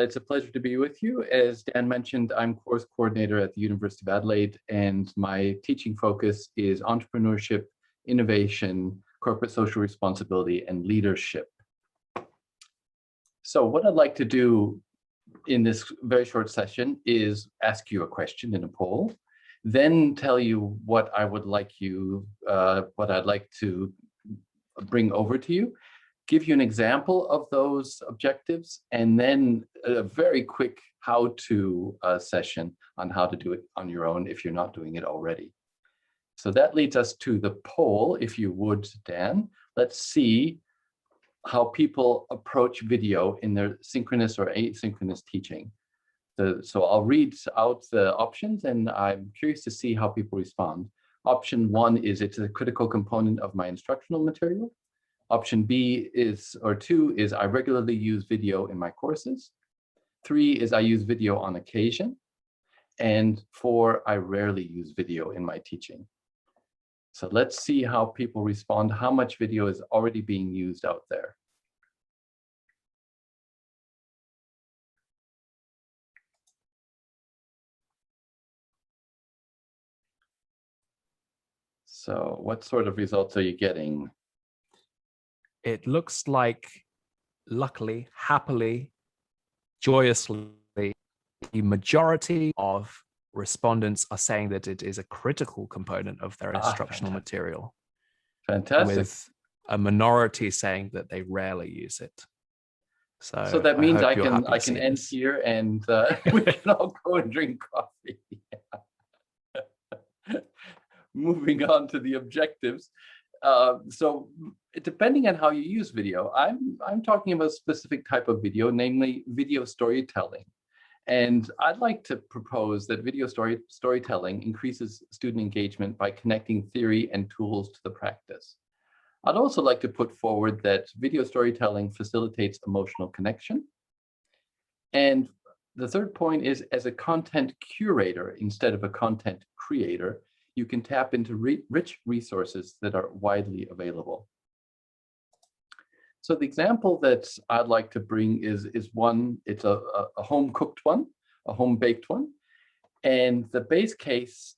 It's a pleasure to be with you. As Dan mentioned, I'm course coordinator at the University of Adelaide, and my teaching focus is entrepreneurship, innovation, corporate social responsibility, and leadership. So what I'd like to do in this very short session is ask you a question in a poll, then tell you what I would like you, what I'd like to bring over to you, give you an example of those objectives, and then a very quick how-to session on how to do it on your own if you're not doing it already. So that leads us to the poll, if you would, Dan. Let's see how people approach video in their synchronous or asynchronous teaching. So I'll read out the options, and I'm curious to see how people respond. Option 1 is it's a critical component of my instructional material. Option B is, or 2 is I regularly use video in my courses. 3 is I use video on occasion. And 4, I rarely use video in my teaching. So let's see how people respond, how much video is already being used out there. So what sort of results are you getting? It looks like, luckily, happily, joyously, the majority of respondents are saying that it is a critical component of their instructional material. Fantastic. With a minority saying that they rarely use it. So that means I can end here, and we can all go and drink coffee. Moving on to the objectives. So depending on how you use video, I'm talking about a specific type of video, namely video storytelling. And I'd like to propose that video storytelling increases student engagement by connecting theory and tools to the practice. I'd also like to put forward that video storytelling facilitates emotional connection. And the third point is, as a content curator instead of a content creator, you can tap into rich resources that are widely available. So the example that I'd like to bring is one, it's a home-cooked one, a home-baked one. And the base case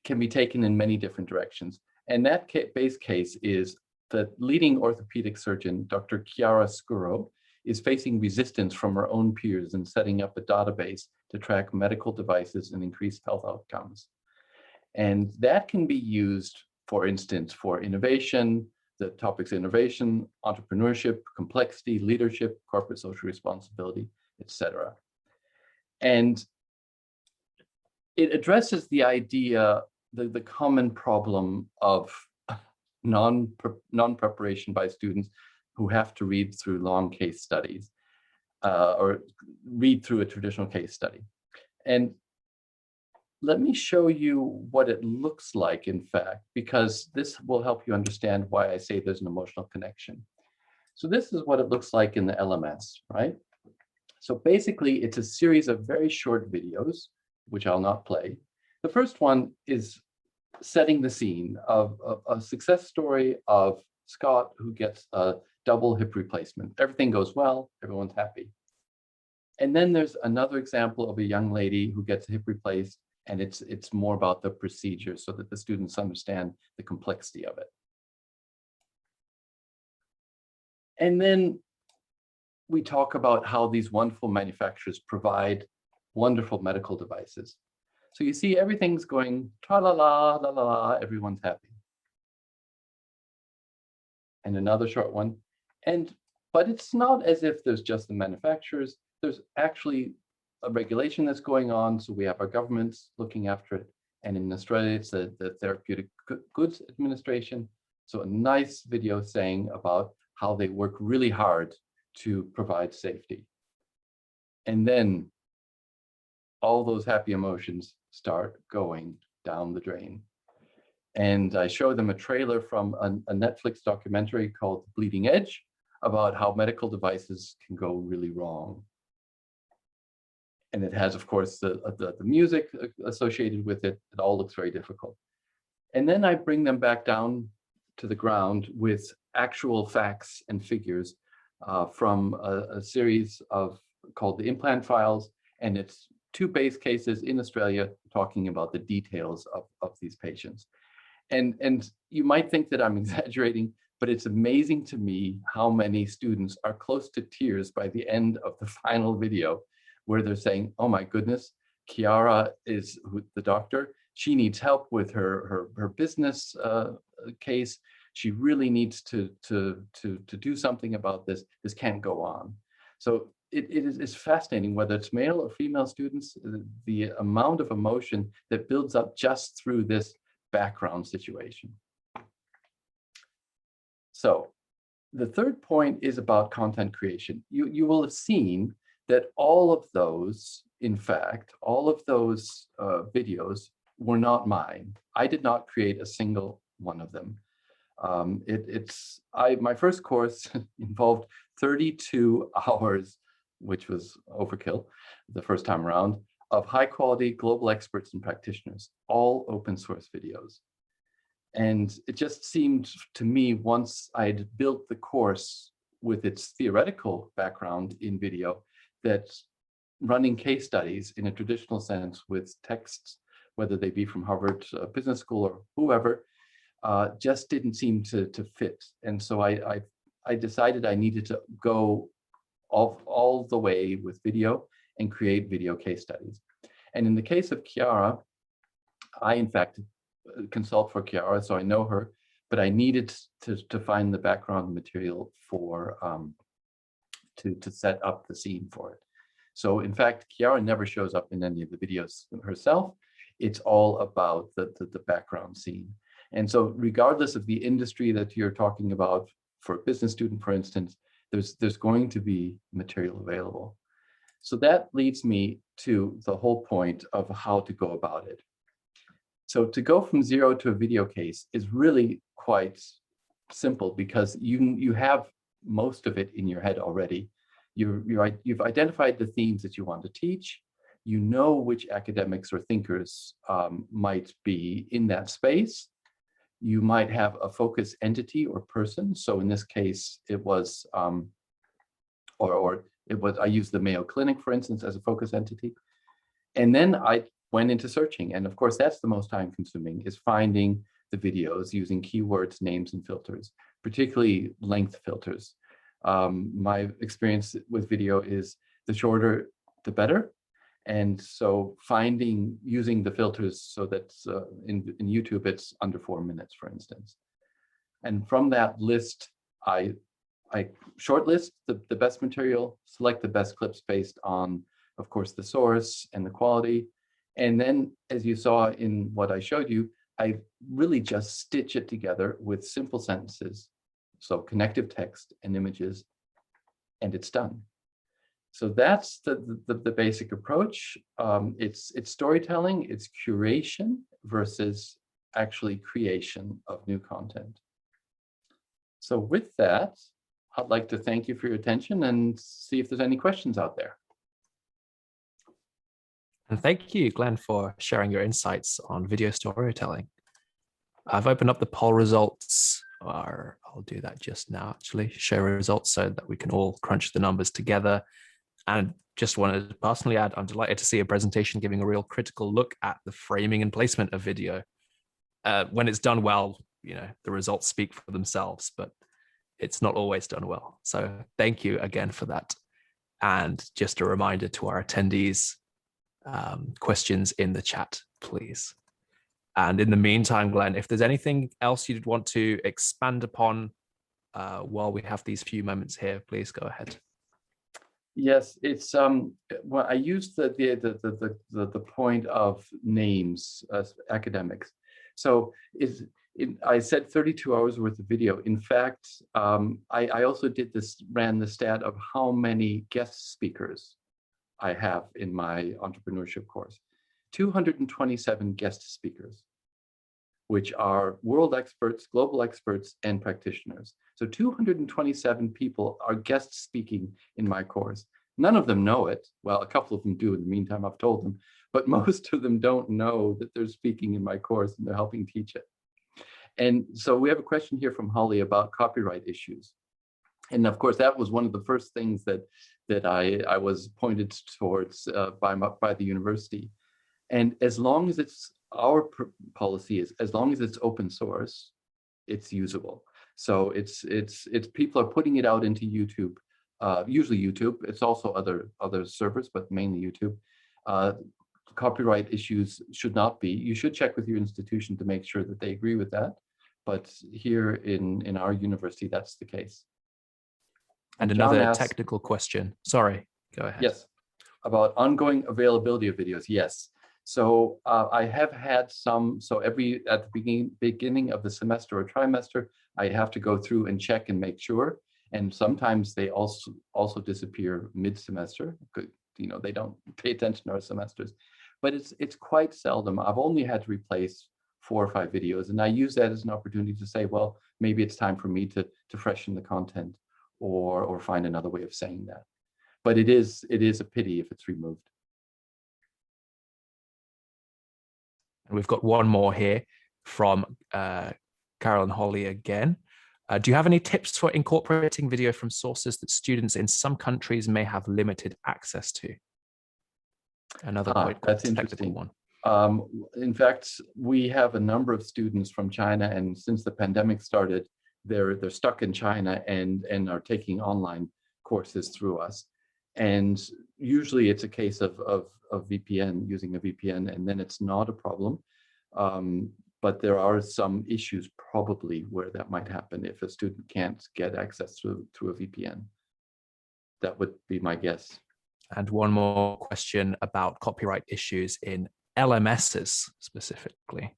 can be taken in many different directions. And that base case is that leading orthopedic surgeon, Dr. Chiara Scuro, is facing resistance from her own peers in setting up a database to track medical devices and increase health outcomes. And that can be used, for instance, for innovation, the topics innovation, entrepreneurship, complexity, leadership, corporate social responsibility, etc. And it addresses the idea, the common problem of non-preparation by students who have to read through long case studies or read through a traditional case study. And let me show you what it looks like, in fact, because this will help you understand why I say there's an emotional connection. So this is what it looks like in the LMS, right? So basically, it's a series of very short videos, which I'll not play. The first one is setting the scene of a success story of Scott, who gets a double hip replacement. Everything goes well, everyone's happy. And then there's another example of a young lady who gets a hip replaced, and it's more about the procedure so that the students understand the complexity of it. And then we talk about how these wonderful manufacturers provide wonderful medical devices. So you see everything's going tra-la-la, la-la-la, everyone's happy. And another short one. But it's not as if there's just the manufacturers. There's actually a regulation that's going on, so we have our governments looking after it. And in Australia, it's the Therapeutic Goods Administration. So a nice video saying about how they work really hard to provide safety. And then all those happy emotions start going down the drain. And I show them a trailer from a Netflix documentary called Bleeding Edge about how medical devices can go really wrong. And it has, of course, the music associated with it. It all looks very difficult. And then I bring them back down to the ground with actual facts and figures from a series of called the implant files, and it's 2 base cases in Australia talking about the details of these patients. And you might think that I'm exaggerating, but it's amazing to me how many students are close to tears by the end of the final video, where they're saying, oh my goodness, Chiara is the doctor. She needs help with her business case. She really needs to do something about this. This can't go on. So it's fascinating, whether it's male or female students, the amount of emotion that builds up just through this background situation. So the third point is about content creation. You will have seen that all of those, in fact, all of those videos were not mine. I did not create a single one of them. My first course involved 32 hours, which was overkill the first time around, of high quality global experts and practitioners, all open source videos. And it just seemed to me, once I'd built the course with its theoretical background in video, that running case studies in a traditional sense with texts, whether they be from Harvard Business School or whoever, just didn't seem to fit. And so I decided I needed to go all the way with video and create video case studies. And in the case of Chiara, I in fact consult for Chiara, so I know her, but I needed to find the background material for to set up the scene for it. So in fact, Chiara never shows up in any of the videos herself. It's all about the background scene. And so regardless of the industry that you're talking about, for a business student, for instance, there's going to be material available. So that leads me to the whole point of how to go about it. So to go from zero to a video case is really quite simple, because you have most of it in your head already. You've identified the themes that you want to teach. You know which academics or thinkers might be in that space. You might have a focus entity or person. So in this case, it was, I used the Mayo Clinic, for instance, as a focus entity. And then I went into searching. And of course, that's the most time consuming, is finding the videos using keywords, names, and filters, particularly length filters. My experience with video is the shorter, the better. And so using the filters so that in YouTube, it's under 4 minutes, for instance. And from that list, I shortlist the best material, select the best clips based on, of course, the source and the quality. And then, as you saw in what I showed you, I really just stitch it together with simple sentences. So connective text and images, and it's done. So that's the basic approach. It's storytelling, it's curation versus actually creation of new content. So with that, I'd like to thank you for your attention and see if there's any questions out there. And thank you, Glenn, for sharing your insights on video storytelling. I've opened up the poll results, or I'll do that just now, actually, share results so that we can all crunch the numbers together. And just wanted to personally add, I'm delighted to see a presentation giving a real critical look at the framing and placement of video. When it's done well, the results speak for themselves, but it's not always done well. So thank you again for that. And just a reminder to our attendees, questions in the chat, please. And in the meantime, Glenn, if there's anything else you'd want to expand upon while we have these few moments here, please go ahead. Yes, it's well, I used the point of names as academics. So I said 32 hours worth of video. In fact, I also ran the stat of how many guest speakers I have in my entrepreneurship course. 227 guest speakers, which are world experts, global experts, and practitioners. So 227 people are guest speaking in my course. None of them know it. Well, a couple of them do in the meantime, I've told them, but most of them don't know that they're speaking in my course and they're helping teach it. And so we have a question here from Holly about copyright issues. And of course, that was one of the first things that that I was pointed towards by the university. And as long as it's our policy is, as long as it's open source, it's usable. So it's people are putting it out into YouTube, usually YouTube. It's also other servers, but mainly YouTube. Copyright issues should not be. You should check with your institution to make sure that they agree with that. But here in our university, that's the case. And another technical question. Sorry, go ahead. Yes, about ongoing availability of videos. Yes. So I have had some. So at the beginning of the semester or trimester, I have to go through and check and make sure. And sometimes they also disappear mid-semester. You know, they don't pay attention to our semesters. But it's quite seldom. I've only had to replace 4 or 5 videos, and I use that as an opportunity to say, well, maybe it's time for me to freshen the content, or find another way of saying that. But it is a pity if it's removed. And we've got one more here from Carolyn Holly again. Do you have any tips for incorporating video from sources that students in some countries may have limited access to? Another quite technical one. In fact, we have a number of students from China, and since the pandemic started, they're stuck in China and are taking online courses through us. And usually it's a case of VPN, using a VPN, and then it's not a problem. But there are some issues probably where that might happen if a student can't get access through a VPN. That would be my guess. And one more question about copyright issues in LMSs specifically.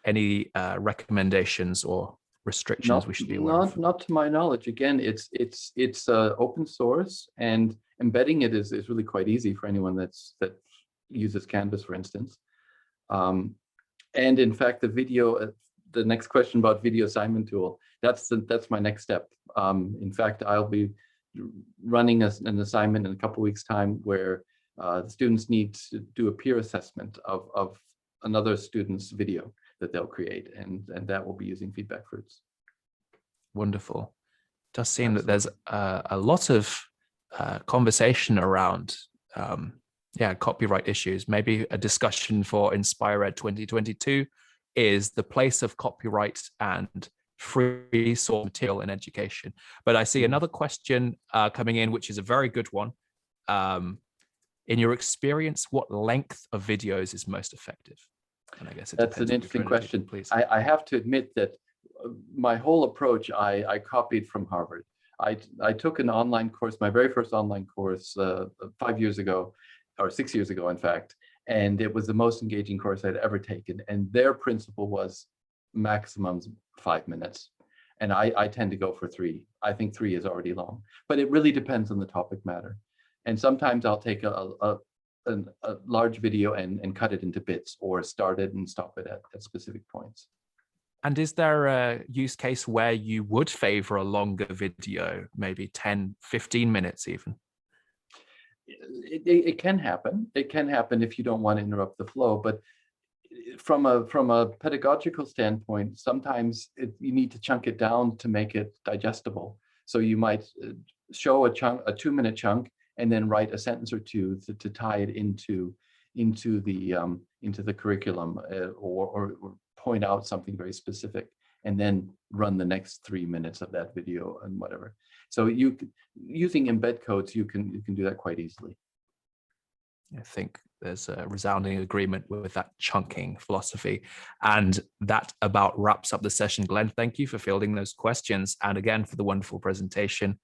Any recommendations or restrictions we should be aware of? Not to my knowledge. Again, it's open source, and embedding it is really quite easy for anyone that uses Canvas, for instance. And in fact, the next question about video assignment tool, that's my next step. In fact, I'll be running an assignment in a couple of weeks' time where the students need to do a peer assessment of another student's video that they'll create, and that will be using Feedback Fruits. Wonderful. It does seem that there's a lot of conversation around copyright issues. Maybe a discussion for InspireEd 2022 is the place of copyright and free source material in education. But I see another question coming in, which is a very good one. In your experience, what length of videos is most effective? And I guess that's an interesting question. Please. I have to admit that my whole approach I copied from Harvard. I took an online course, my very first online course 5 years ago, or 6 years ago, in fact, and it was the most engaging course I'd ever taken. And their principle was maximum 5 minutes. And I tend to go for 3. I think 3 is already long, but it really depends on the topic matter. And sometimes I'll take a large video and cut it into bits, or start it and stop it at specific points. And is there a use case where you would favor a longer video, maybe 10, 15 minutes even? It can happen. It can happen if you don't want to interrupt the flow. But from a pedagogical standpoint, sometimes you need to chunk it down to make it digestible. So you might show a 2-minute chunk, and then write a sentence or two to tie it into the curriculum, or point out something very specific, and then run the next 3 minutes of that video and whatever. So using embed codes, you can do that quite easily. I think there's a resounding agreement with that chunking philosophy. And that about wraps up the session. Glenn, thank you for fielding those questions, and again for the wonderful presentation.